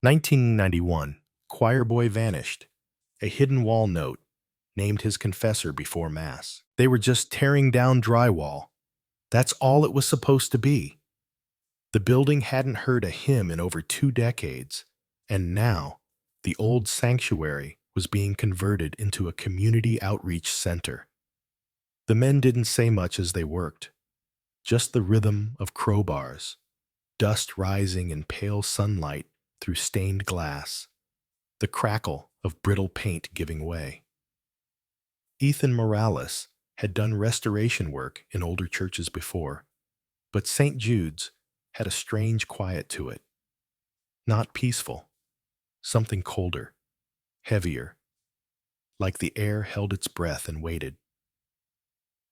1991. Choir boy vanished. A hidden wall note named his confessor before Mass. They were just tearing down drywall. That's all it was supposed to be. The building hadn't heard a hymn in over 2 decades, and now the old sanctuary was being converted into a community outreach center. The men didn't say much as they worked, just the rhythm of crowbars, dust rising in pale sunlight through stained glass, the crackle of brittle paint giving way. Ethan Morales had done restoration work in older churches before, but St. Jude's had a strange quiet to it. Not peaceful, something colder, heavier, like the air held its breath and waited.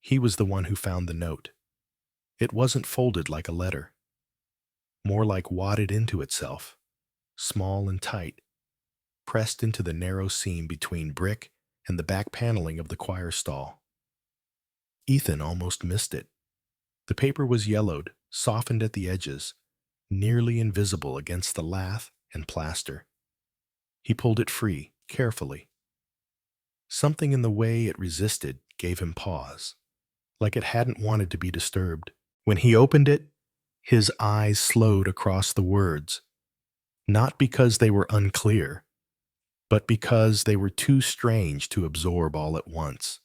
He was the one who found the note. It wasn't folded like a letter, more like wadded into itself, small and tight, pressed into the narrow seam between brick and the back paneling of the choir stall. Ethan almost missed it. The paper was yellowed, softened at the edges, nearly invisible against the lath and plaster. He pulled it free, carefully. Something in the way it resisted gave him pause, like it hadn't wanted to be disturbed. When he opened it, his eyes slowed across the words, not because they were unclear, but because they were too strange to absorb all at once.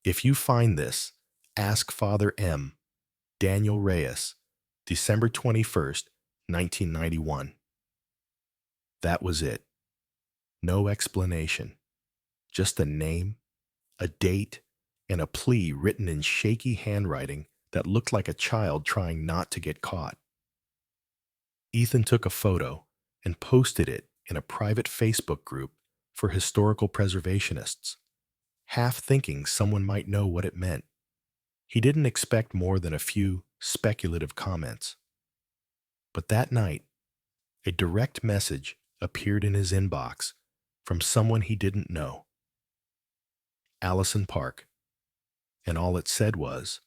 If you find this, ask Father M. Daniel Reyes, December 21st, 1991. That was it. No explanation. Just a name, a date, and a plea written in shaky handwriting that looked like a child trying not to get caught. Ethan took a photo and posted it in a private Facebook group for historical preservationists, half thinking someone might know what it meant. He didn't expect more than a few speculative comments. But that night, a direct message appeared in his inbox from someone he didn't know. Allison Park. And all it said was,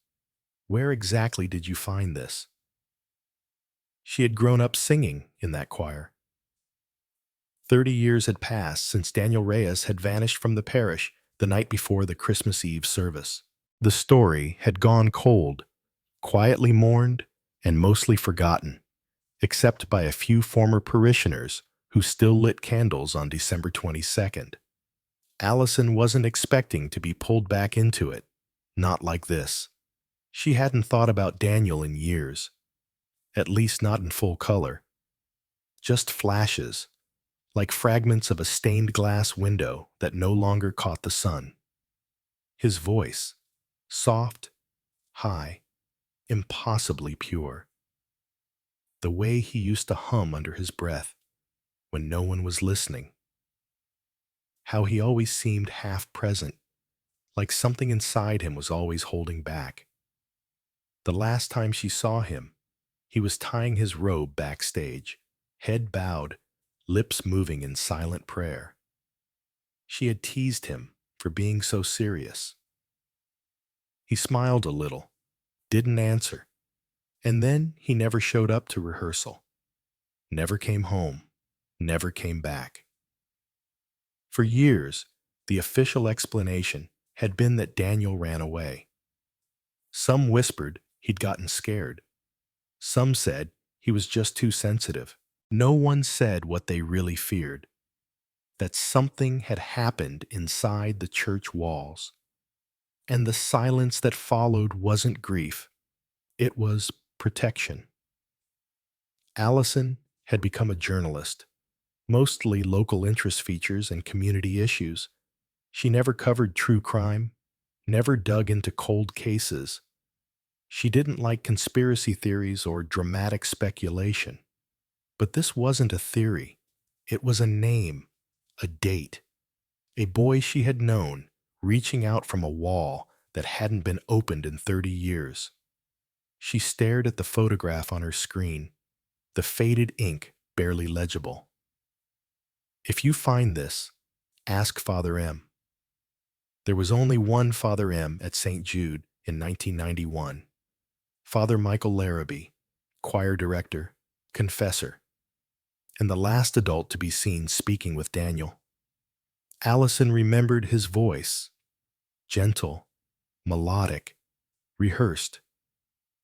"Where exactly did you find this?" She had grown up singing in that choir. 30 years had passed since Daniel Reyes had vanished from the parish the night before the Christmas Eve service. The story had gone cold, quietly mourned, and mostly forgotten, except by a few former parishioners who still lit candles on December 22nd. Allison wasn't expecting to be pulled back into it, not like this. She hadn't thought about Daniel in years, at least not in full color. Just flashes, like fragments of a stained glass window that no longer caught the sun. His voice, soft, high, impossibly pure. The way he used to hum under his breath when no one was listening. How he always seemed half present, like something inside him was always holding back. The last time she saw him, he was tying his robe backstage, head bowed, lips moving in silent prayer. She had teased him for being so serious. He smiled a little, didn't answer, and then he never showed up to rehearsal. Never came home, never came back. For years, the official explanation had been that Daniel ran away. Some whispered he'd gotten scared. Some said he was just too sensitive. No one said what they really feared, that something had happened inside the church walls. And the silence that followed wasn't grief, it was protection. Allison had become a journalist, mostly local interest features and community issues. She never covered true crime, never dug into cold cases. She didn't like conspiracy theories or dramatic speculation. But this wasn't a theory. It was a name, a date, a boy she had known reaching out from a wall that hadn't been opened in 30 years. She stared at the photograph on her screen, the faded ink barely legible. If you find this, ask Father M. There was only one Father M at St. Jude in 1991. Father Michael Larrabee, choir director, confessor. and the last adult to be seen speaking with Daniel. Allison remembered his voice, gentle, melodic, rehearsed.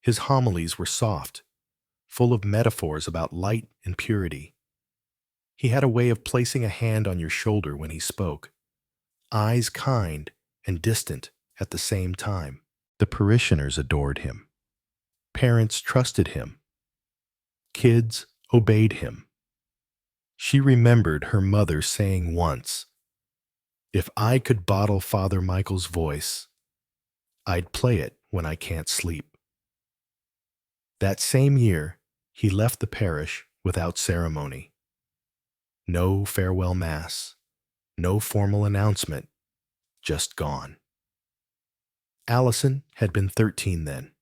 His homilies were soft, full of metaphors about light and purity. He had a way of placing a hand on your shoulder when he spoke, eyes kind and distant at the same time. The parishioners adored him. Parents trusted him. Kids obeyed him. She remembered her mother saying once, "If I could bottle Father Michael's voice, I'd play it when I can't sleep." That same year, he left the parish without ceremony. No farewell mass, no formal announcement, just gone. Allison had been 13 then,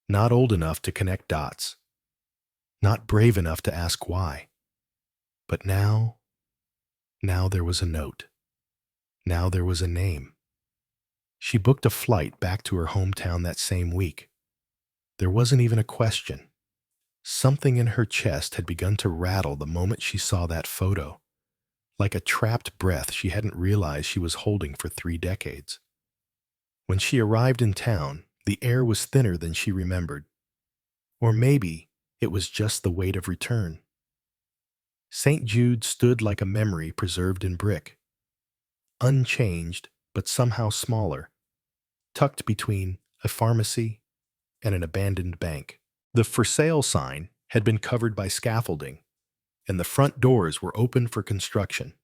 not old enough to connect dots, not brave enough to ask why. But now there was a note. Now there was a name. She booked a flight back to her hometown that same week. There wasn't even a question. Something in her chest had begun to rattle the moment she saw that photo, like a trapped breath she hadn't realized she was holding for 3 decades. When she arrived in town, the air was thinner than she remembered. Or maybe it was just the weight of return. St. Jude stood like a memory preserved in brick, unchanged but somehow smaller, tucked between a pharmacy and an abandoned bank. The for sale sign had been covered by scaffolding, and the front doors were open for construction.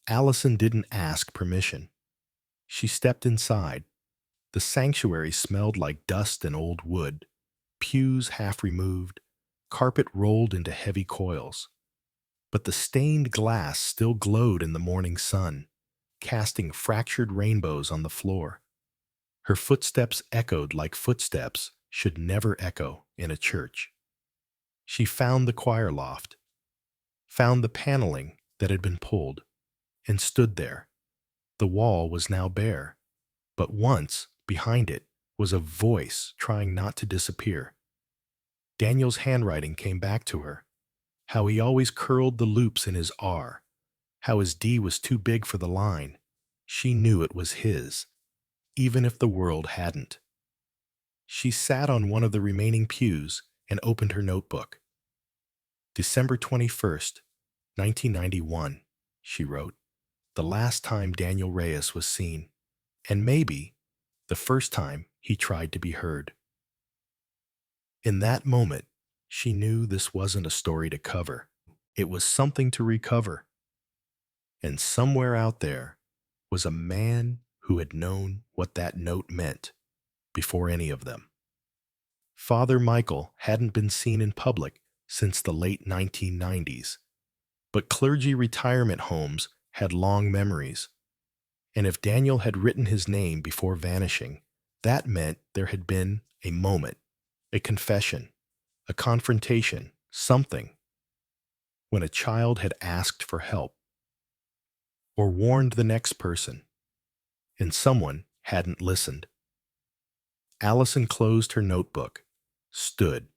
Allison didn't ask permission. She stepped inside. The sanctuary smelled like dust and old wood, pews half removed, carpet rolled into heavy coils. But the stained glass still glowed in the morning sun, casting fractured rainbows on the floor. Her footsteps echoed like footsteps should never echo in a church. She found the choir loft, found the paneling that had been pulled, and stood there. The wall was now bare, but once, behind it, was a voice trying not to disappear. Daniel's handwriting came back to her. How he always curled the loops in his R, how his D was too big for the line. She knew it was his, even if the world hadn't. She sat on one of the remaining pews and opened her notebook. December 21st, 1991, she wrote, the last time Daniel Reyes was seen, and maybe the first time he tried to be heard. In that moment, she knew this wasn't a story to cover. It was something to recover. And somewhere out there was a man who had known what that note meant before any of them. Father Michael hadn't been seen in public since the late 1990s, but clergy retirement homes had long memories. And if Daniel had written his name before vanishing, that meant there had been a moment, a confession, a confrontation, something, when a child had asked for help or warned the next person, and someone hadn't listened. Allison closed her notebook, stood,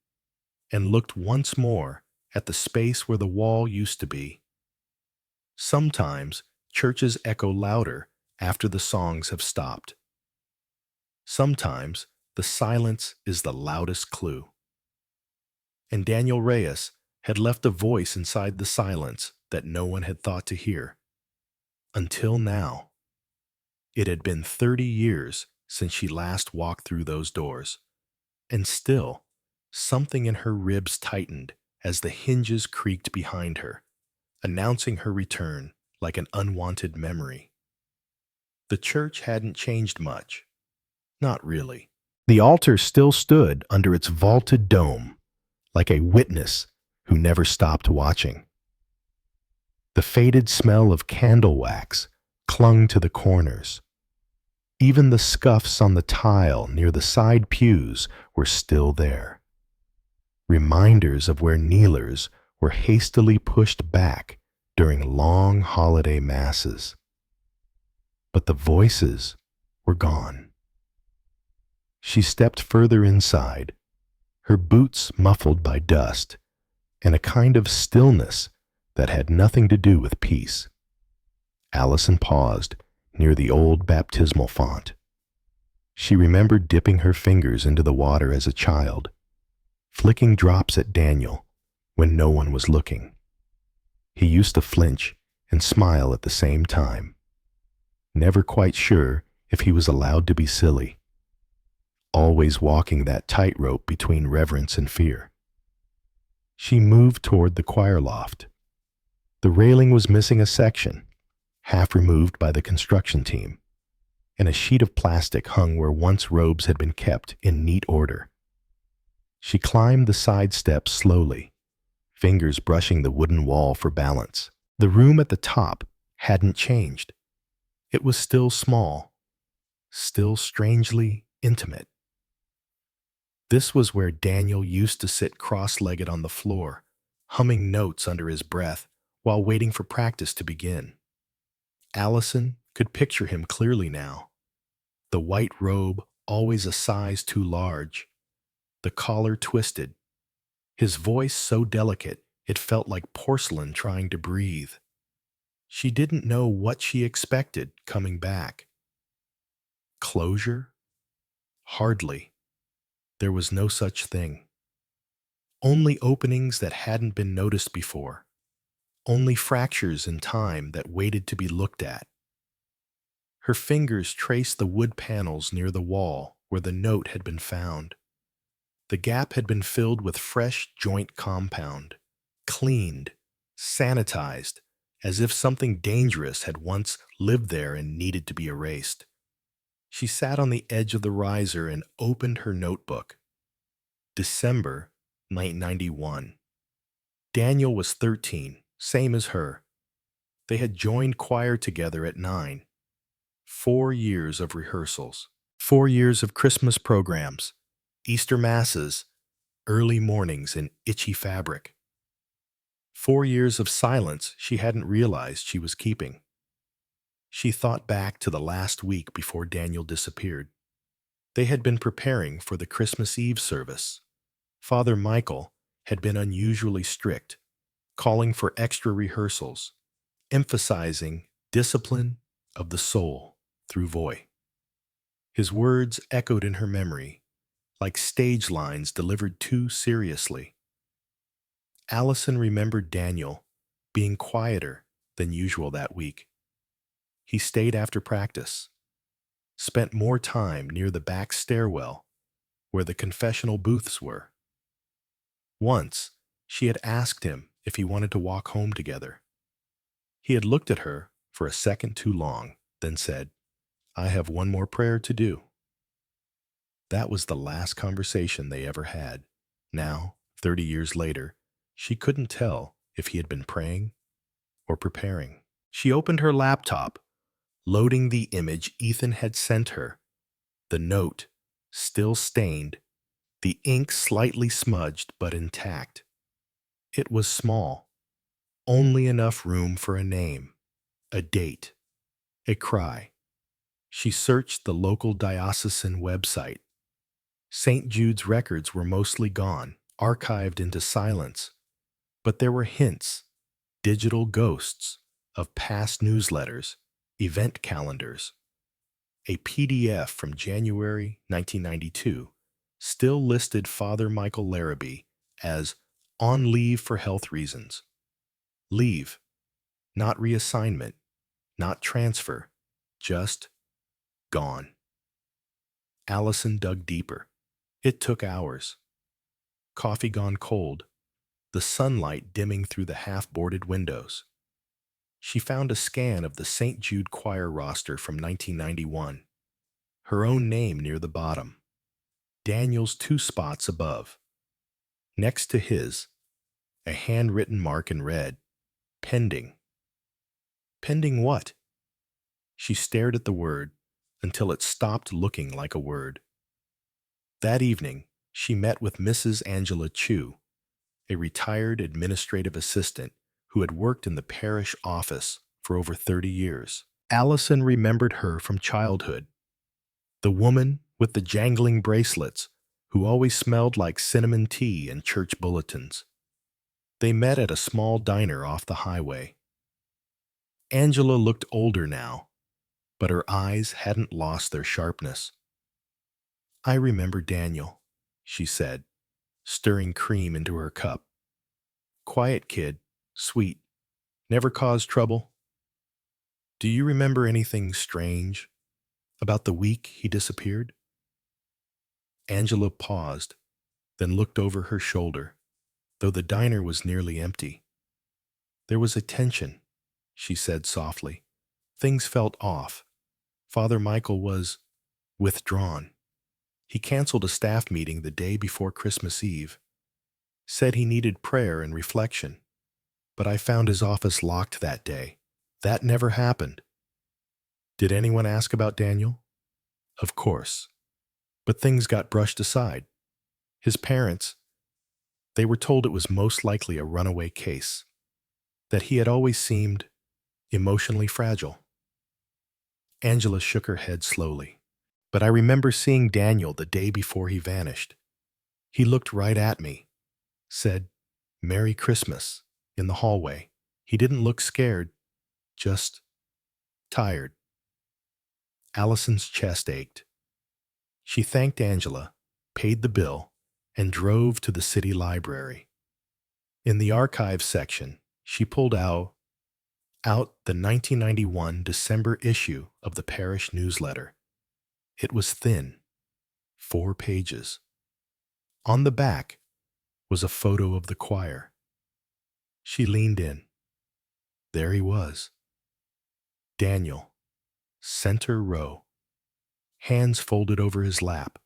and looked once more at the space where the wall used to be. Sometimes churches echo louder after the songs have stopped. Sometimes the silence is the loudest clue. And Daniel Reyes had left a voice inside the silence that no one had thought to hear. Until now. It had been 30 years since she last walked through those doors, and still, something in her ribs tightened as the hinges creaked behind her, announcing her return like an unwanted memory. The church hadn't changed much. Not really. The altar still stood under its vaulted dome, like a witness who never stopped watching. The faded smell of candle wax clung to the corners. Even the scuffs on the tile near the side pews were still there. Reminders of where kneelers were hastily pushed back during long holiday masses. But the voices were gone. She stepped further inside, her boots muffled by dust, and a kind of stillness that had nothing to do with peace. Allison paused near the old baptismal font. She remembered dipping her fingers into the water as a child, flicking drops at Daniel when no one was looking. He used to flinch and smile at the same time, never quite sure if he was allowed to be silly, always walking that tightrope between reverence and fear. She moved toward the choir loft. The railing was missing a section, half removed by the construction team, and a sheet of plastic hung where once robes had been kept in neat order. She climbed the side steps slowly, fingers brushing the wooden wall for balance. The room at the top hadn't changed. It was still small, still strangely intimate. This was where Daniel used to sit cross-legged on the floor, humming notes under his breath while waiting for practice to begin. Allison could picture him clearly now. The white robe always a size too large, the collar twisted, his voice so delicate it felt like porcelain trying to breathe. She didn't know what she expected coming back. Closure? Hardly. There was no such thing. Only openings that hadn't been noticed before. Only fractures in time that waited to be looked at. Her fingers traced the wood panels near the wall where the note had been found. The gap had been filled with fresh joint compound, cleaned, sanitized, as if something dangerous had once lived there and needed to be erased. She sat on the edge of the riser and opened her notebook. December 1991. Daniel was 13, same as her. They had joined choir together at 9. 4 years of rehearsals, 4 years of Christmas programs, Easter masses, early mornings in itchy fabric. 4 years of silence she hadn't realized she was keeping. She thought back to the last week before Daniel disappeared. They had been preparing for the Christmas Eve service. Father Michael had been unusually strict, calling for extra rehearsals, emphasizing discipline of the soul through voice. His words echoed in her memory, like stage lines delivered too seriously. Allison remembered Daniel being quieter than usual that week. He stayed after practice, spent more time near the back stairwell where the confessional booths were. Once, she had asked him if he wanted to walk home together. He had looked at her for a second too long, then said, "I have one more prayer to do." That was the last conversation they ever had. Now, 30 years later, she couldn't tell if he had been praying or preparing. She opened her laptop, loading the image Ethan had sent her. The note, still stained, the ink slightly smudged but intact. It was small, only enough room for a name, a date, a cry. She searched the local diocesan website. St. Jude's records were mostly gone, archived into silence, but there were hints, digital ghosts, of past newsletters, event calendars. A PDF from January 1992 still listed Father Michael Larrabee as on leave for health reasons. Leave, not reassignment, not transfer, just gone. Allison dug deeper. It took hours. Coffee gone cold, the sunlight dimming through the half-boarded windows. She found a scan of the St. Jude choir roster from 1991. Her own name near the bottom. Daniel's 2 spots above. Next to his, a handwritten mark in red, pending. Pending what? She stared at the word until it stopped looking like a word. That evening, she met with Mrs. Angela Chu, a retired administrative assistant who had worked in the parish office for over 30 years. Allison remembered her from childhood. The woman with the jangling bracelets who always smelled like cinnamon tea and church bulletins. They met at a small diner off the highway. Angela looked older now, but her eyes hadn't lost their sharpness. "I remember Daniel," she said, stirring cream into her cup. "Quiet kid, sweet, never caused trouble. Do you remember anything strange about the week he disappeared?" Angela paused, then looked over her shoulder, though the diner was nearly empty. "There was a tension," she said softly. "Things felt off. Father Michael was withdrawn. He canceled a staff meeting the day before Christmas Eve, said he needed prayer and reflection, but I found his office locked that day. That never happened." "Did anyone ask about Daniel?" "Of course. But things got brushed aside. His parents, they were told it was most likely a runaway case, that he had always seemed emotionally fragile." Angela shook her head slowly. "But I remember seeing Daniel the day before he vanished. He looked right at me, said, 'Merry Christmas,' in the hallway. He didn't look scared, just tired." Allison's chest ached. She thanked Angela, paid the bill, and drove to the city library. In the archives section, she pulled out the 1991 December issue of the parish newsletter. It was thin, 4 pages. On the back was a photo of the choir. She leaned in. There he was. Daniel, center row, hands folded over his lap,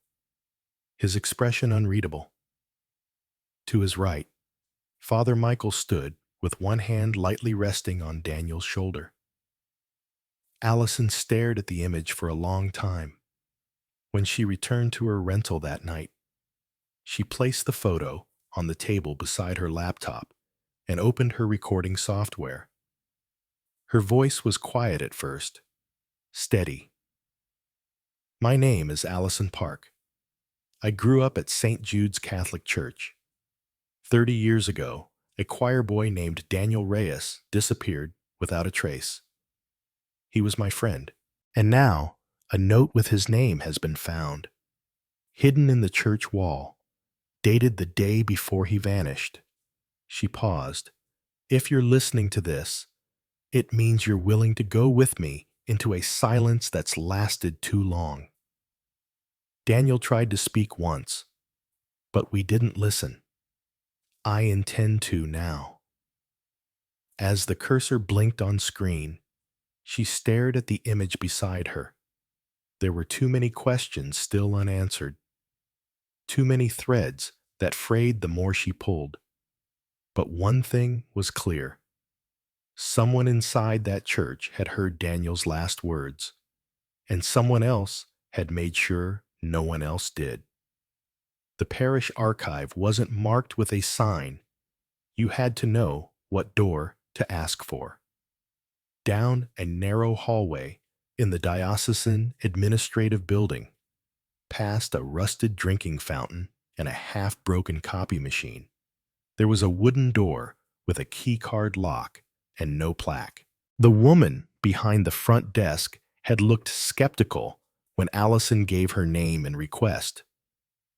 his expression unreadable. To his right, Father Michael stood with one hand lightly resting on Daniel's shoulder. Allison stared at the image for a long time. When she returned to her rental that night, she placed the photo on the table beside her laptop and opened her recording software. Her voice was quiet at first, steady. "My name is Allison Park. I grew up at St. Jude's Catholic Church. 30 years ago, a choir boy named Daniel Reyes disappeared without a trace. He was my friend. And now, a note with his name has been found, hidden in the church wall, dated the day before he vanished." She paused. "If you're listening to this, it means you're willing to go with me into a silence that's lasted too long. Daniel tried to speak once, but we didn't listen. I intend to now." As the cursor blinked on screen, she stared at the image beside her. There were too many questions still unanswered, too many threads that frayed the more she pulled. But one thing was clear. Someone inside that church had heard Daniel's last words, and someone else had made sure no one else did. The parish archive wasn't marked with a sign. You had to know what door to ask for. Down a narrow hallway in the diocesan administrative building, past a rusted drinking fountain and a half-broken copy machine, there was a wooden door with a key-card lock and no plaque. The woman behind the front desk had looked skeptical when Allison gave her name and request,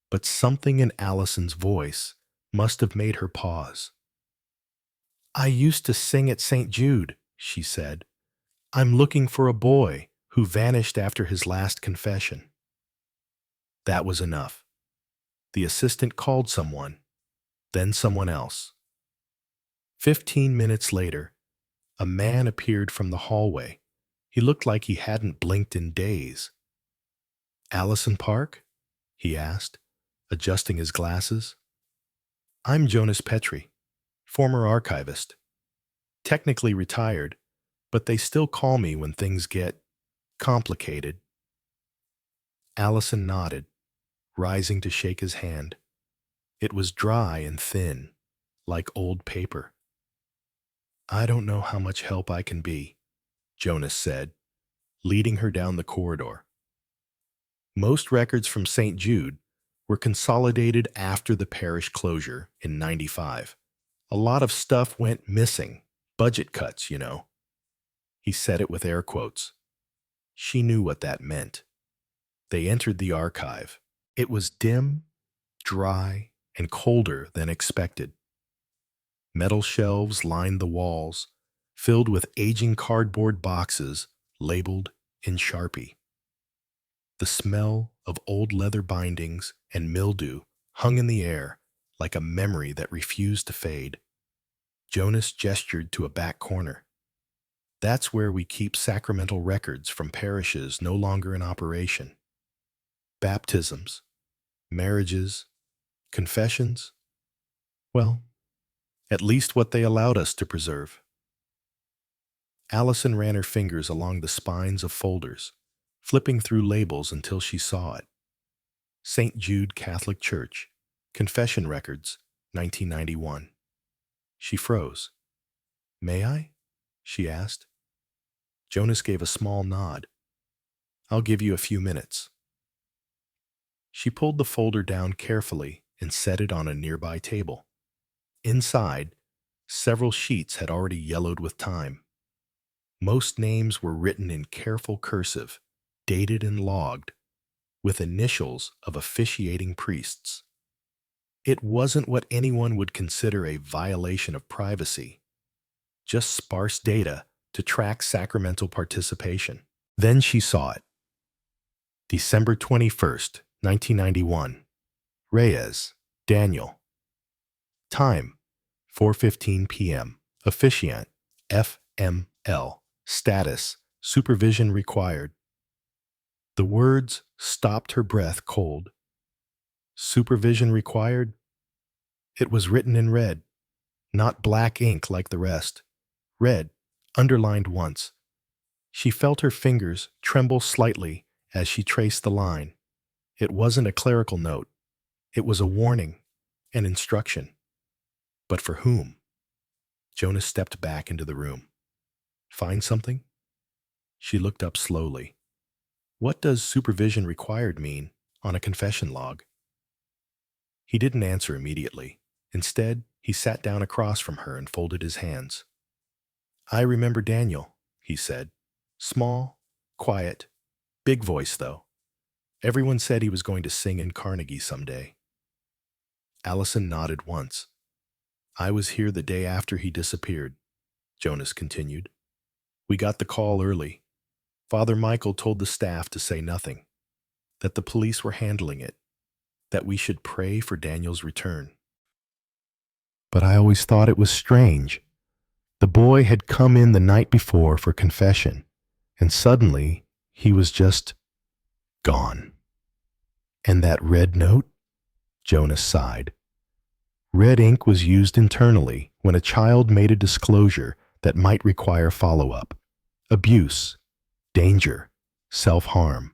but something in Allison's voice must have made her pause. "I used to sing at St. Jude," she said. "I'm looking for a boy who vanished after his last confession." That was enough. The assistant called someone, then someone else. 15 minutes later, a man appeared from the hallway. He looked like he hadn't blinked in days. "Allison Park?" he asked, adjusting his glasses. "I'm Jonas Petrie, former archivist. Technically retired, but they still call me when things get complicated." Allison nodded, rising to shake his hand. It was dry and thin, like old paper. "I don't know how much help I can be," Jonas said, leading her down the corridor. Most records from St. Jude were consolidated after the parish closure in '95. A lot of stuff went missing. Budget cuts, you know. He said it with air quotes. She knew what that meant. They entered the archive. It was dim, dry, and colder than expected. Metal shelves lined the walls, filled with aging cardboard boxes labeled in Sharpie. The smell of old leather bindings and mildew hung in the air like a memory that refused to fade. Jonas gestured to a back corner. That's where we keep sacramental records from parishes no longer in operation. Baptisms, marriages, confessions. Well, at least what they allowed us to preserve. Allison ran her fingers along the spines of folders, flipping through labels until she saw it. St. Jude Catholic Church, Confession Records, 1991. She froze. "May I?" she asked. Jonas gave a small nod. "I'll give you a few minutes." She pulled the folder down carefully and set it on a nearby table. Inside, several sheets had already yellowed with time. Most names were written in careful cursive, dated and logged, with initials of officiating priests. It wasn't what anyone would consider a violation of privacy, just sparse data to track sacramental participation. Then she saw it. December 21st, 1991. Reyes, Daniel. Time, 4:15 p.m. Officiant, FML. Status, supervision required. The words stopped her breath cold. Supervision required? It was written in red, not black ink like the rest. Red, underlined once. She felt her fingers tremble slightly as she traced the line. It wasn't a clerical note. It was a warning, an instruction. But for whom? Jonas stepped back into the room. Find something? She looked up slowly. What does supervision required mean on a confession log? He didn't answer immediately. Instead, he sat down across from her and folded his hands. "I remember Daniel," he said. "Small, quiet, big voice, though. Everyone said he was going to sing in Carnegie someday." Allison nodded once. "I was here the day after he disappeared," Jonas continued. "We got the call early. Father Michael told the staff to say nothing, that the police were handling it, that we should pray for Daniel's return. But I always thought it was strange. The boy had come in the night before for confession, and suddenly he was just gone. And that red note?" Jonas sighed. Red ink was used internally when a child made a disclosure that might require follow-up. Abuse, danger, self-harm.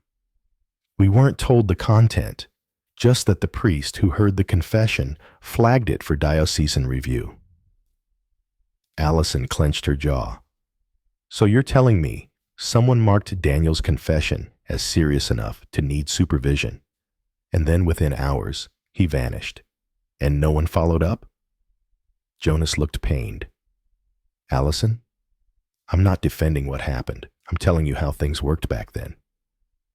We weren't told the content, just that the priest who heard the confession flagged it for diocesan review. Allison clenched her jaw. "So you're telling me someone marked Daniel's confession as serious enough to need supervision, and then within hours, he vanished, and no one followed up?" Jonas looked pained. "Allison, I'm not defending what happened. I'm telling you how things worked back then.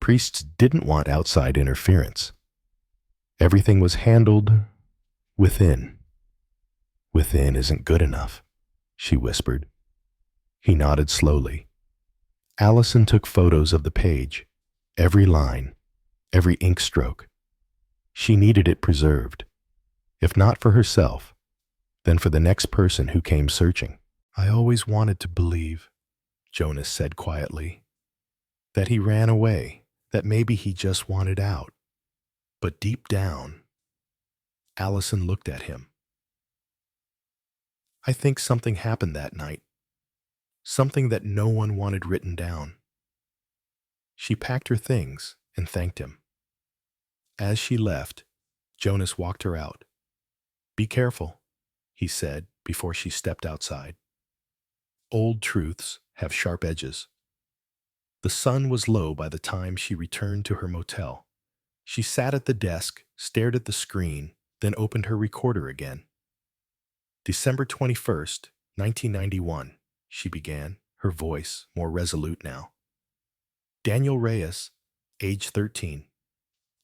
Priests didn't want outside interference. Everything was handled within." "Within isn't good enough," she whispered. He nodded slowly. Allison took photos of the page, every line, every ink stroke. She needed it preserved, if not for herself, then for the next person who came searching. "I always wanted to believe," Jonas said quietly, "that he ran away, that maybe he just wanted out. But deep down..." Allison looked at him. "I think something happened that night. Something that no one wanted written down." She packed her things and thanked him. As she left, Jonas walked her out. "Be careful," he said before she stepped outside. Old truths have sharp edges. The sun was low by the time she returned to her motel. She sat at the desk, stared at the screen, then opened her recorder again. December 21st, 1991, she began, her voice more resolute now. Daniel Reyes, age 13,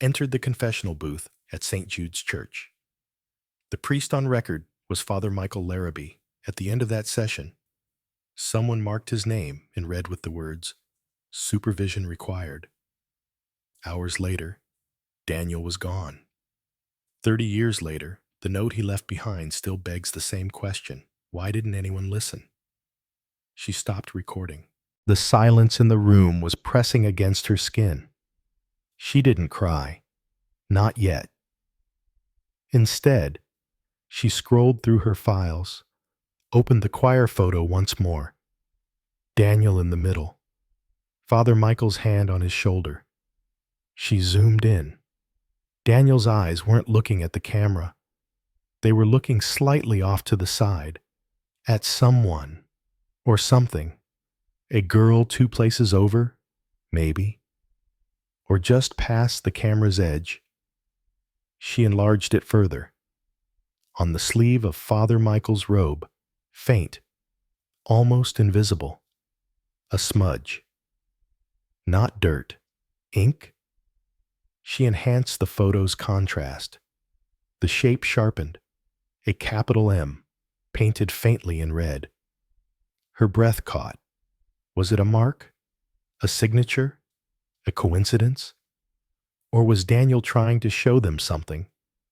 entered the confessional booth at St. Jude's Church. The priest on record was Father Michael Larrabee. At the end of that session, someone marked his name in red with the words, "Supervision required." Hours later, Daniel was gone. 30 years later, the note he left behind still begs the same question. Why didn't anyone listen? She stopped recording. The silence in the room was pressing against her skin. She didn't cry. Not yet. Instead, she scrolled through her files, opened the choir photo once more. Daniel in the middle. Father Michael's hand on his shoulder. She zoomed in. Daniel's eyes weren't looking at the camera. They were looking slightly off to the side, at someone or something. A girl 2 places over, maybe, or just past the camera's edge. She enlarged it further. On the sleeve of Father Michael's robe, faint, almost invisible, a smudge. Not dirt, ink. She enhanced the photo's contrast. The shape sharpened, a capital M, painted faintly in red. Her breath caught. Was it a mark? A signature? A coincidence? Or was Daniel trying to show them something?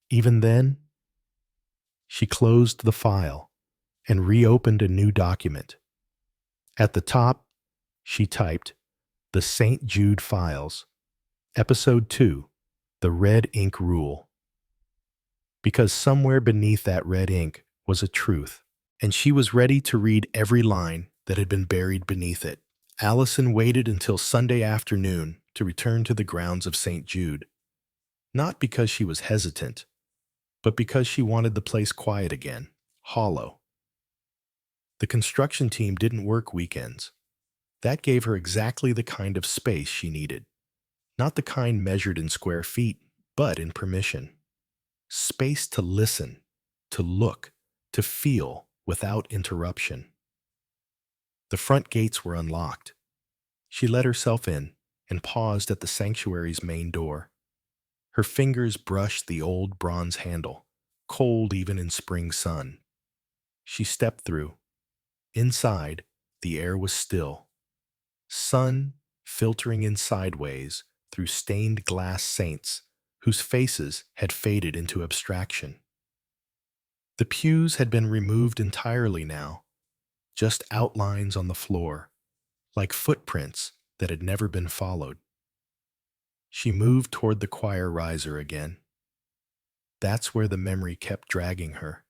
Even then? She closed the file and reopened a new document. At the top, she typed, "The St. Jude Files, Episode 2, The Red Ink Rule." Because somewhere beneath that red ink was a truth, and she was ready to read every line that had been buried beneath it. Allison waited until Sunday afternoon to return to the grounds of St. Jude, not because she was hesitant, but because she wanted the place quiet again, hollow. The construction team didn't work weekends. That gave her exactly the kind of space she needed. Not the kind measured in square feet, but in permission. Space to listen, to look, to feel without interruption. The front gates were unlocked. She let herself in and paused at the sanctuary's main door. Her fingers brushed the old bronze handle, cold even in spring sun. She stepped through. Inside, the air was still. Sun filtering in sideways through stained glass saints whose faces had faded into abstraction. The pews had been removed entirely now, just outlines on the floor, like footprints that had never been followed. She moved toward the choir riser again. That's where the memory kept dragging her.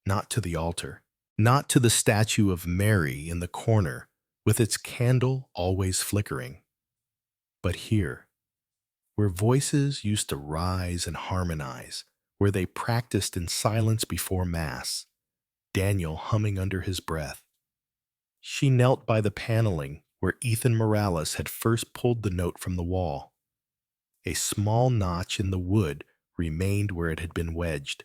Not to the altar, not to the statue of Mary in the corner with its candle always flickering, but here, where voices used to rise and harmonize, where they practiced in silence before Mass, Daniel humming under his breath. She knelt by the paneling where Ethan Morales had first pulled the note from the wall. A small notch in the wood remained where it had been wedged.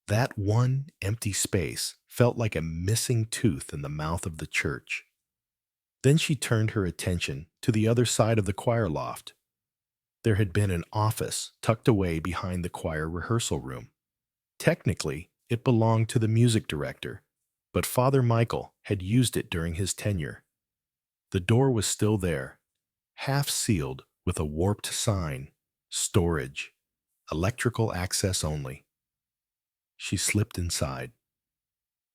That one empty space felt like a missing tooth in the mouth of the church. Then she turned her attention to the other side of the choir loft. There had been an office tucked away behind the choir rehearsal room. Technically, it belonged to the music director, but Father Michael had used it during his tenure. The door was still there, half sealed with a warped sign, "Storage, electrical access only." She slipped inside.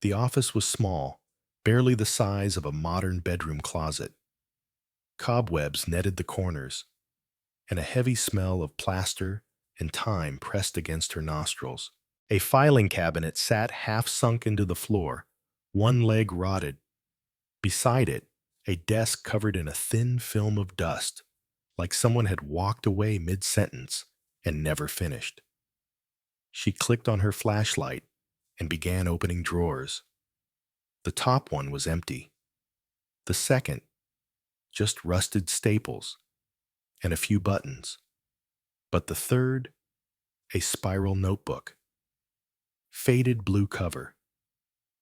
The office was small, barely the size of a modern bedroom closet. Cobwebs netted the corners, and a heavy smell of plaster and time pressed against her nostrils. A filing cabinet sat half sunk into the floor, one leg rotted. Beside it, a desk covered in a thin film of dust, like someone had walked away mid-sentence and never finished. She clicked on her flashlight and began opening drawers. The top one was empty. The second, just rusted staples and a few buttons. But the third, a spiral notebook. Faded blue cover,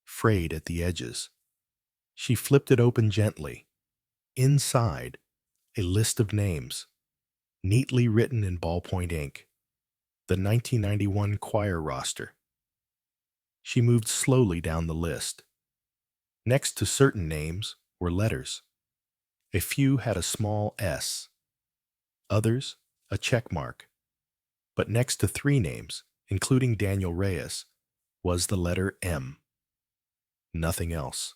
frayed at the edges. She flipped it open gently. Inside, a list of names, neatly written in ballpoint ink. The 1991 choir roster. She moved slowly down the list. Next to certain names were letters. A few had a small S, others a check mark. But next to 3 names, including Daniel Reyes, was the letter M. Nothing else.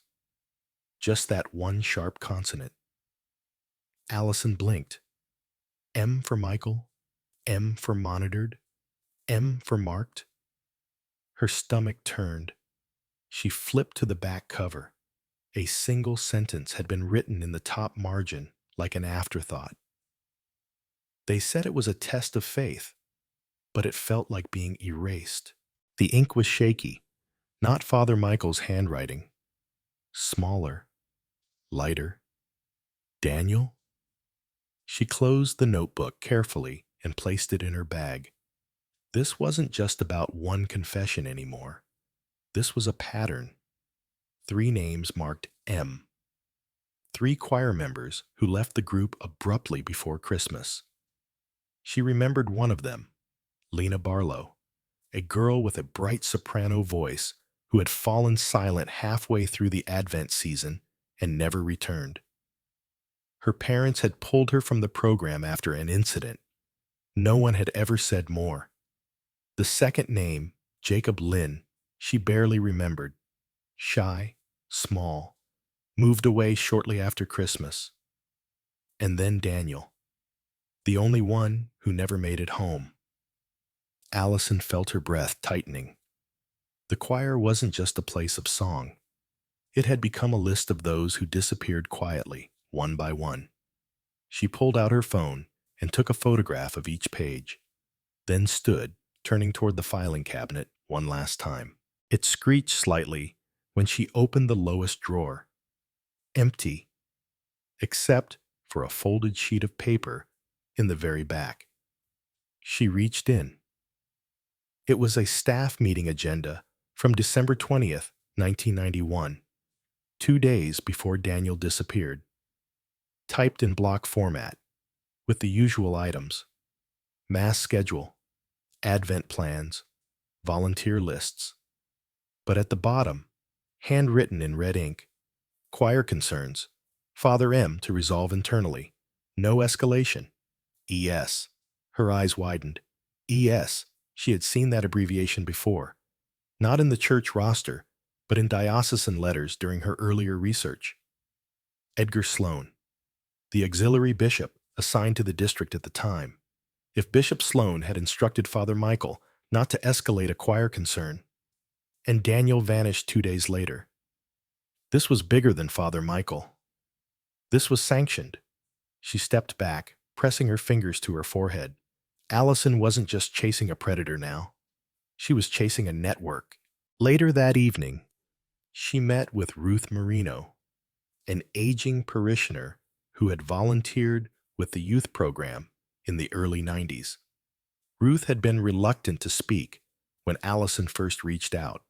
Just that one sharp consonant. Allison blinked. M for Michael, M for monitored, M for marked. Her stomach turned. She flipped to the back cover. A single sentence had been written in the top margin like an afterthought. They said it was a test of faith, but it felt like being erased. The ink was shaky, not Father Michael's handwriting. Smaller, lighter. Daniel? She closed the notebook carefully and placed it in her bag. This wasn't just about one confession anymore. This was a pattern. 3 names marked M. 3 choir members who left the group abruptly before Christmas. She remembered one of them, Lena Barlow, a girl with a bright soprano voice who had fallen silent halfway through the Advent season and never returned. Her parents had pulled her from the program after an incident. No one had ever said more. The second name, Jacob Lynn, she barely remembered. Shy, small, moved away shortly after Christmas. And then Daniel, the only one who never made it home. Allison felt her breath tightening. The choir wasn't just a place of song. It had become a list of those who disappeared quietly, one by one. She pulled out her phone and took a photograph of each page, then stood, turning toward the filing cabinet one last time. It screeched slightly when she opened the lowest drawer. Empty, except for a folded sheet of paper in the very back. She reached in. It was a staff meeting agenda from December 20th, 1991, 2 days before Daniel disappeared. Typed in block format, with the usual items: mass schedule, Advent plans, volunteer lists. But at the bottom, handwritten in red ink, choir concerns, Father M to resolve internally, no escalation, ES. Her eyes widened. ES, she had seen that abbreviation before, not in the church roster, but in diocesan letters during her earlier research. Edgar Sloan, the auxiliary bishop assigned to the district at the time. If Bishop Sloan had instructed Father Michael not to escalate a choir concern, and Daniel vanished 2 days later. This was bigger than Father Michael. This was sanctioned. She stepped back, pressing her fingers to her forehead. Allison wasn't just chasing a predator now. She was chasing a network. Later that evening, she met with Ruth Marino, an aging parishioner who had volunteered with the youth program in the early 90s. Ruth had been reluctant to speak when Allison first reached out,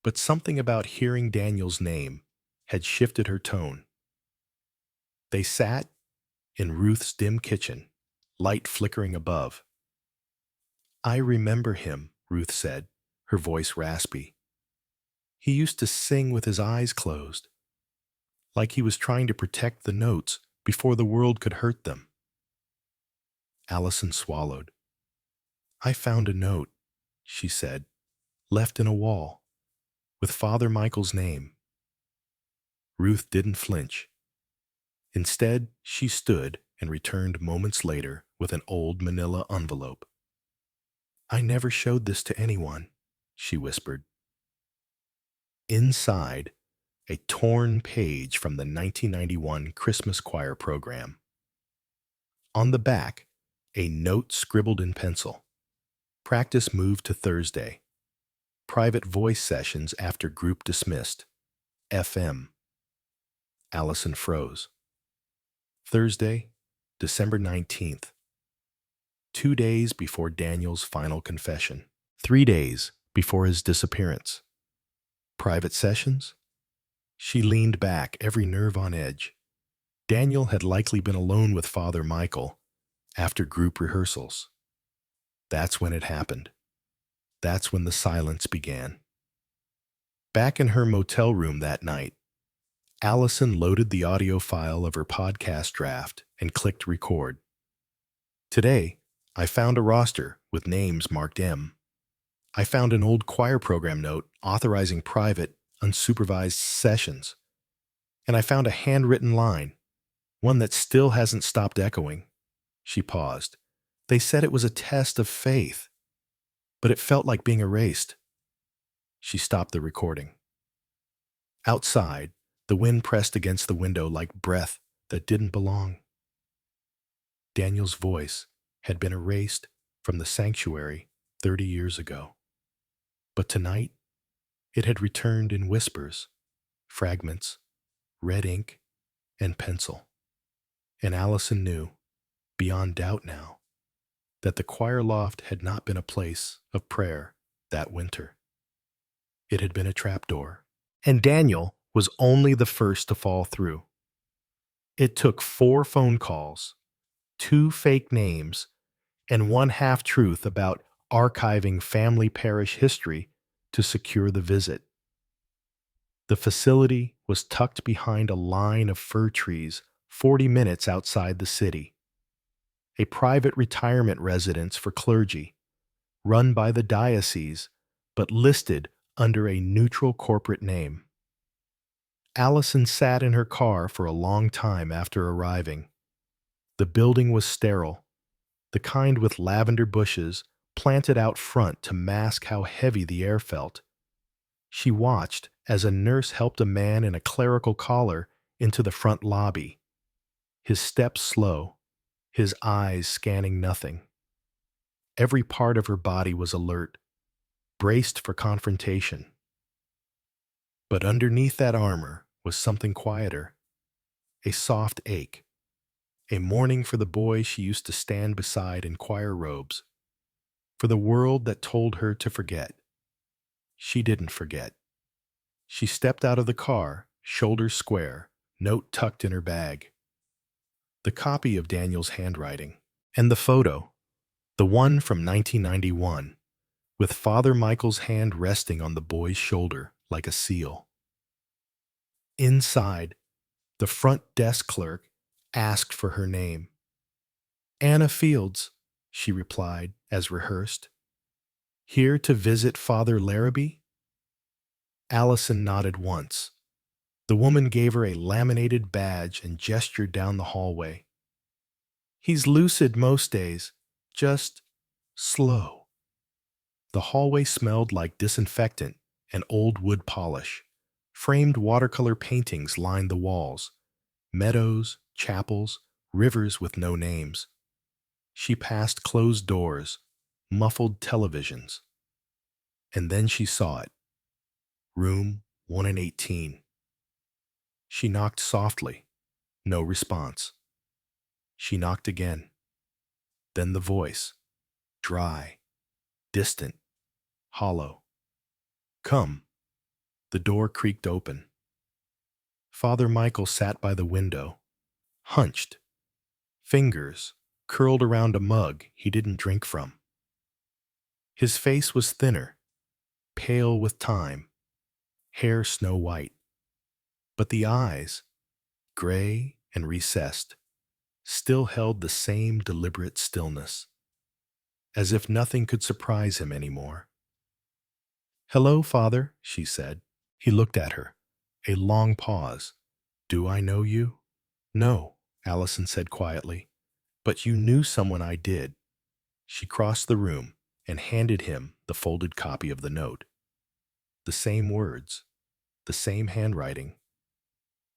but something about hearing Daniel's name had shifted her tone. They sat in Ruth's dim kitchen, light flickering above. "I remember him," Ruth said, her voice raspy. "He used to sing with his eyes closed, like he was trying to protect the notes before the world could hurt them." Allison swallowed. "I found a note," she said, "left in a wall, with Father Michael's name." Ruth didn't flinch. Instead, she stood and returned moments later with an old manila envelope. "I never showed this to anyone," she whispered. Inside, a torn page from the 1991 Christmas choir program. On the back, a note scribbled in pencil. Practice moved to Thursday. Private voice sessions after group dismissed. FM. Allison froze. Thursday, December 19th. 2 days before Daniel's final confession. 3 days before his disappearance. Private sessions? She leaned back, every nerve on edge. Daniel had likely been alone with Father Michael after group rehearsals. That's when it happened. That's when the silence began. Back in her motel room that night, Allison loaded the audio file of her podcast draft and clicked record. Today, I found a roster with names marked M. I found an old choir program note authorizing private, unsupervised sessions. And I found a handwritten line, one that still hasn't stopped echoing. She paused. They said it was a test of faith, but it felt like being erased. She stopped the recording. Outside, the wind pressed against the window like breath that didn't belong. Daniel's voice had been erased from the sanctuary 30 years ago. But tonight, it had returned in whispers, fragments, red ink, and pencil. And Allison knew, beyond doubt now, that the choir loft had not been a place of prayer that winter. It had been a trapdoor, and Daniel was only the first to fall through. It took 4 phone calls, 2 fake names, and 1 half-truth about archiving family parish history to secure the visit. The facility was tucked behind a line of fir trees 40 minutes outside the city. A private retirement residence for clergy, run by the diocese, but listed under a neutral corporate name. Allison sat in her car for a long time after arriving. The building was sterile, the kind with lavender bushes planted out front to mask how heavy the air felt. She watched as a nurse helped a man in a clerical collar into the front lobby, his steps slow, his eyes scanning nothing. Every part of her body was alert, braced for confrontation. But underneath that armor was something quieter, a soft ache, a mourning for the boy she used to stand beside in choir robes, for the world that told her to forget. She didn't forget. She stepped out of the car, shoulders square, note tucked in her bag. The copy of Daniel's handwriting, and the photo, the one from 1991, with Father Michael's hand resting on the boy's shoulder like a seal. Inside, the front desk clerk asked for her name. Anna Fields, she replied, as rehearsed. Here to visit Father Larrabee? Allison nodded once. The woman gave her a laminated badge and gestured down the hallway. He's lucid most days, just slow. The hallway smelled like disinfectant and old wood polish. Framed watercolor paintings lined the walls. Meadows, chapels, rivers with no names. She passed closed doors, muffled televisions. And then she saw it. Room 118. She knocked softly. No response. She knocked again. Then the voice. Dry. Distant. Hollow. Come. The door creaked open. Father Michael sat by the window, hunched. Fingers curled around a mug he didn't drink from. His face was thinner, pale with time, hair snow white. But the eyes, gray and recessed, still held the same deliberate stillness, as if nothing could surprise him anymore. Hello, Father, she said. He looked at her. A long pause. Do I know you? No, Allison said quietly. But you knew someone I did. She crossed the room and handed him the folded copy of the note. The same words, the same handwriting.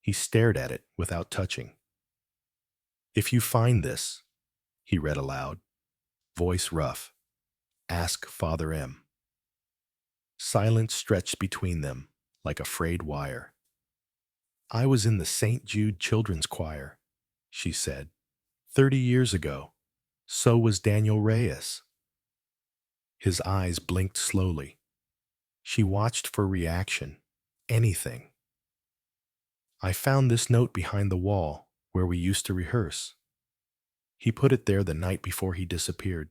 He stared at it without touching. If you find this, he read aloud, voice rough, ask Father M. Silence stretched between them like a frayed wire. I was in the St. Jude Children's Choir, she said, 30 years ago. So was Daniel Reyes. His eyes blinked slowly. She watched for reaction. Anything. I found this note behind the wall where we used to rehearse. He put it there the night before he disappeared.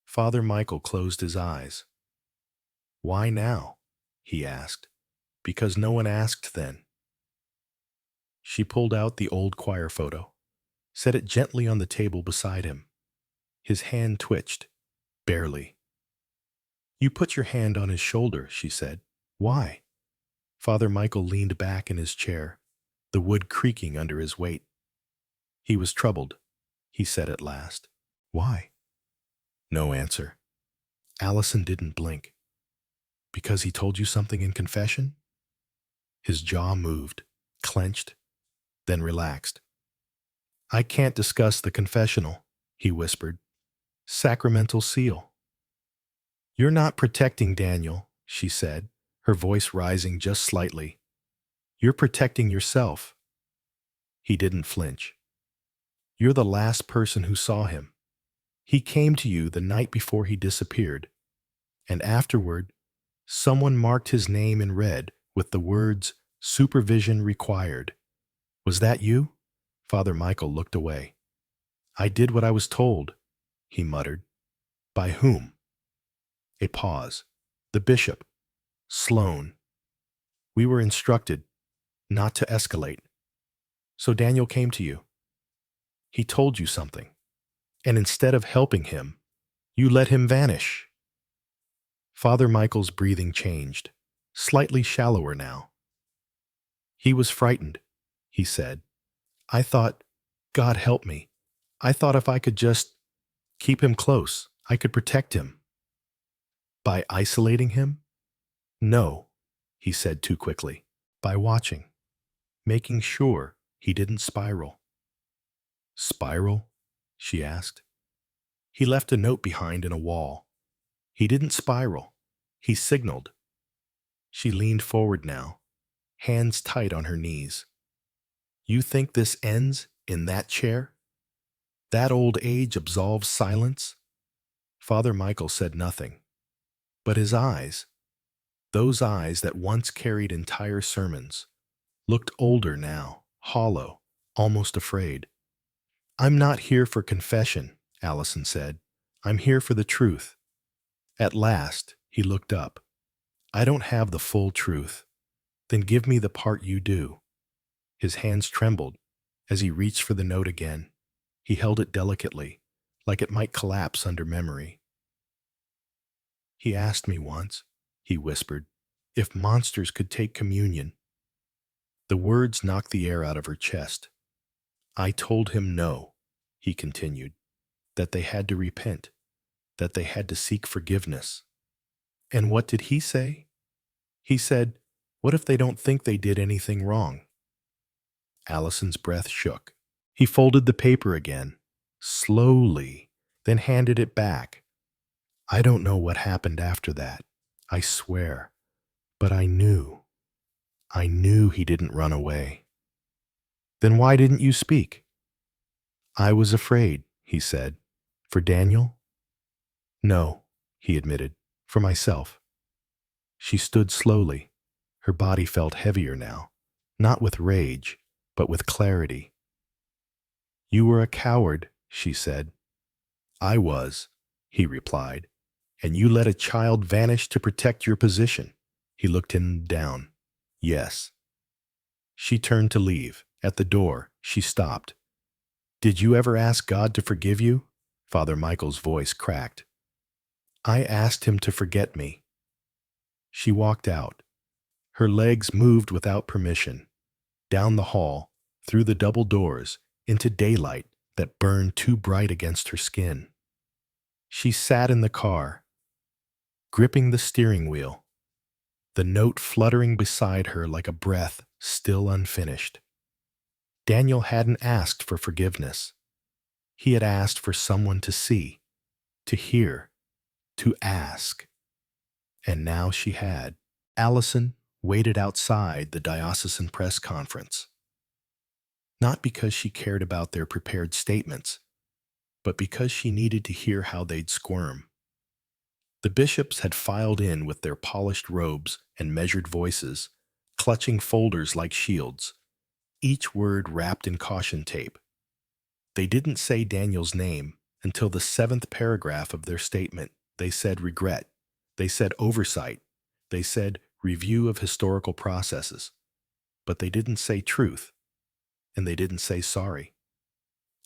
Father Michael closed his eyes. Why now? He asked. Because no one asked then. She pulled out the old choir photo, set it gently on the table beside him. His hand twitched, barely. You put your hand on his shoulder, she said. Why? Father Michael leaned back in his chair, the wood creaking under his weight. He was troubled, he said at last. Why? No answer. Allison didn't blink. Because he told you something in confession? His jaw moved, clenched, then relaxed. I can't discuss the confessional, he whispered. Sacramental seal. You're not protecting Daniel, she said, her voice rising just slightly. You're protecting yourself. He didn't flinch. You're the last person who saw him. He came to you the night before he disappeared, and afterward, someone marked his name in red with the words, supervision required. Was that you? Father Michael looked away. I did what I was told, he muttered. By whom? A pause. The bishop. Sloane. We were instructed not to escalate. So Daniel came to you. He told you something. And instead of helping him, you let him vanish. Father Michael's breathing changed, slightly shallower now. He was frightened, he said. I thought, God help me. I thought if I could just keep him close, I could protect him. By isolating him? No, he said too quickly. By watching, making sure he didn't spiral. Spiral? She asked. He left a note behind in a wall. He didn't spiral. He signaled. She leaned forward now, hands tight on her knees. You think this ends in that chair? That old age absolves silence? Father Michael said nothing. But his eyes, those eyes that once carried entire sermons, looked older now, hollow, almost afraid. I'm not here for confession, Allison said. I'm here for the truth. At last, he looked up. I don't have the full truth. Then give me the part you do. His hands trembled as he reached for the note again. He held it delicately, like it might collapse under memory. He asked me once, he whispered, if monsters could take communion. The words knocked the air out of her chest. I told him no, he continued, that they had to repent, that they had to seek forgiveness. And what did he say? He said, what if they don't think they did anything wrong? Allison's breath shook. He folded the paper again, slowly, then handed it back. I don't know what happened after that, I swear, but I knew he didn't run away. Then why didn't you speak? I was afraid, he said. For Daniel? No, he admitted, for myself. She stood slowly. Her body felt heavier now, not with rage, but with clarity. You were a coward, she said. I was, he replied, and you let a child vanish to protect your position. He looked him down. Yes. She turned to leave. At the door, she stopped. Did you ever ask God to forgive you? Father Michael's voice cracked. I asked him to forget me. She walked out. Her legs moved without permission, down the hall, through the double doors, into daylight that burned too bright against her skin. She sat in the car, gripping the steering wheel, the note fluttering beside her like a breath still unfinished. Daniel hadn't asked for forgiveness. He had asked for someone to see, to hear, to ask. And now she had. Allison waited outside the diocesan press conference. Not because she cared about their prepared statements, but because she needed to hear how they'd squirm. The bishops had filed in with their polished robes and measured voices, clutching folders like shields, each word wrapped in caution tape. They didn't say Daniel's name until the seventh paragraph of their statement. They said regret. They said oversight. They said review of historical processes. But they didn't say truth, and they didn't say sorry.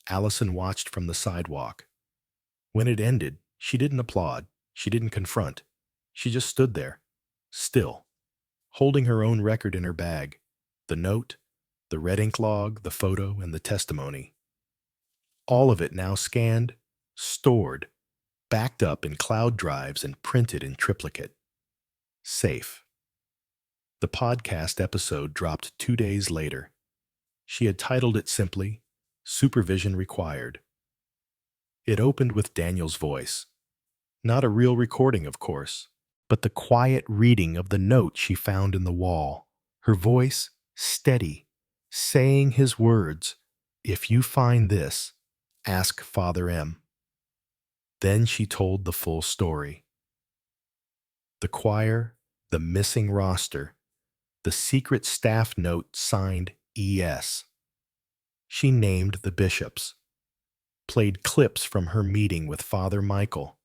Allison watched from the sidewalk. When it ended, she didn't applaud. She didn't confront. She just stood there, still, holding her own record in her bag, the note, the red ink log, the photo, and the testimony. All of it now scanned, stored, backed up in cloud drives and printed in triplicate. Safe. The podcast episode dropped 2 days later. She had titled it simply, Supervision Required. It opened with Daniel's voice. Not a real recording, of course, but the quiet reading of the note she found in the wall. Her voice steady, saying his words, "If you find this, ask Father M." Then she told the full story. The choir, the missing roster, the secret staff note signed ES. She named the bishops, played clips from her meeting with Father Michael,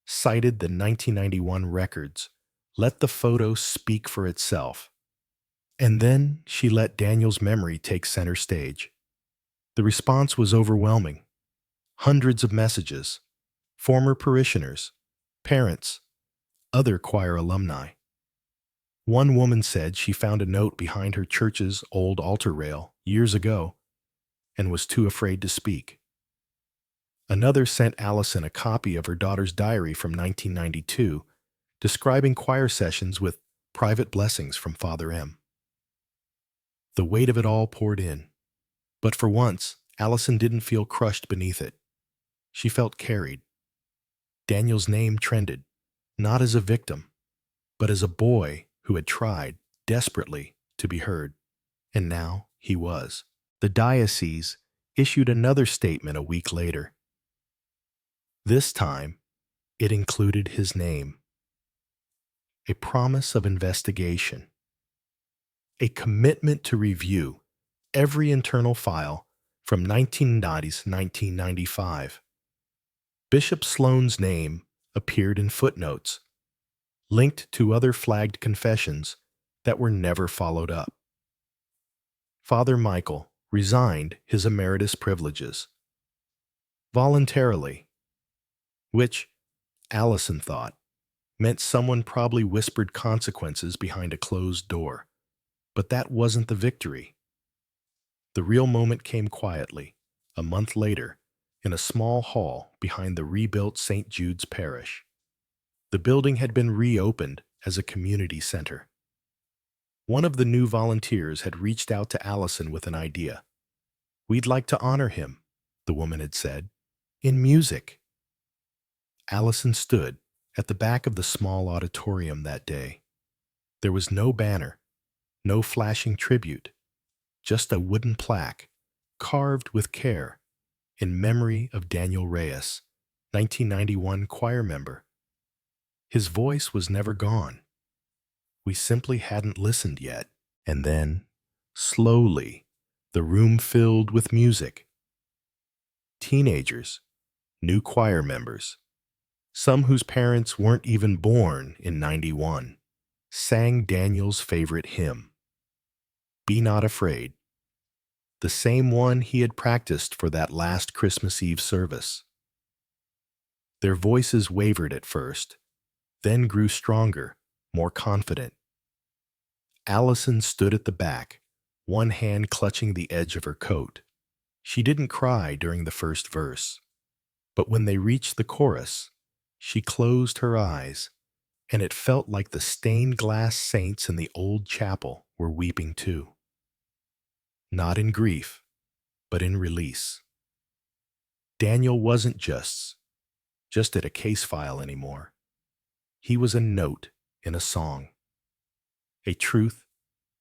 cited the 1991 records, let the photo speak for itself. And then she let Daniel's memory take center stage. The response was overwhelming. Hundreds of messages, former parishioners, parents, other choir alumni. One woman said she found a note behind her church's old altar rail years ago and was too afraid to speak. Another sent Allison a copy of her daughter's diary from 1992, describing choir sessions with private blessings from Father M. The weight of it all poured in, but for once, Allison didn't feel crushed beneath it. She felt carried. Daniel's name trended, not as a victim, but as a boy who had tried desperately to be heard. And now he was. The diocese issued another statement a week later. This time, it included his name. A promise of investigation. A commitment to review every internal file from 1990s 1995. Bishop Sloane's name appeared in footnotes, linked to other flagged confessions that were never followed up. Father Michael resigned his emeritus privileges. Voluntarily, which, Allison thought, meant someone probably whispered consequences behind a closed door. But that wasn't the victory. The real moment came quietly, a month later, in a small hall behind the rebuilt St. Jude's Parish. The building had been reopened as a community center. One of the new volunteers had reached out to Allison with an idea. "We'd like to honor him," the woman had said, "in music." Allison stood at the back of the small auditorium that day. There was no banner, no flashing tribute, just a wooden plaque, carved with care, in memory of Daniel Reyes, 1991 choir member. His voice was never gone. We simply hadn't listened yet. And then, slowly, the room filled with music. Teenagers, new choir members, some whose parents weren't even born in 91, sang Daniel's favorite hymn, "Be Not Afraid," the same one he had practiced for that last Christmas Eve service. Their voices wavered at first, then grew stronger, more confident. Allison stood at the back, one hand clutching the edge of her coat. She didn't cry during the first verse, but when they reached the chorus, she closed her eyes, and it felt like the stained glass saints in the old chapel were weeping too. Not in grief, but in release. Daniel wasn't just at a case file anymore. He was a note in a song, a truth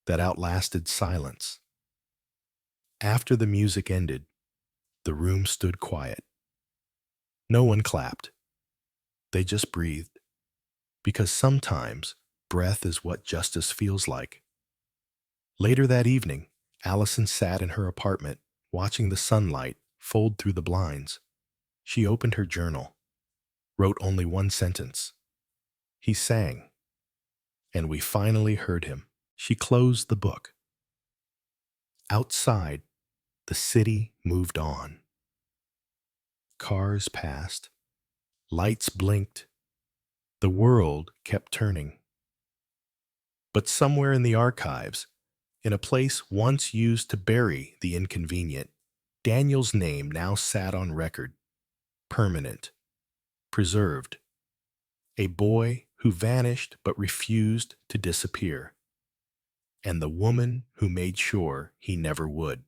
that outlasted silence. After the music ended, the room stood quiet. No one clapped. They just breathed. because sometimes breath is what justice feels like. Later that evening, Allison sat in her apartment, watching the sunlight fold through the blinds. She opened her journal, wrote only one sentence. He sang, and we finally heard him. She closed the book. Outside, the city moved on. Cars passed, lights blinked, the world kept turning. But somewhere in the archives, in a place once used to bury the inconvenient, Daniel's name now sat on record, permanent, preserved. A boy who vanished but refused to disappear, and the woman who made sure he never would.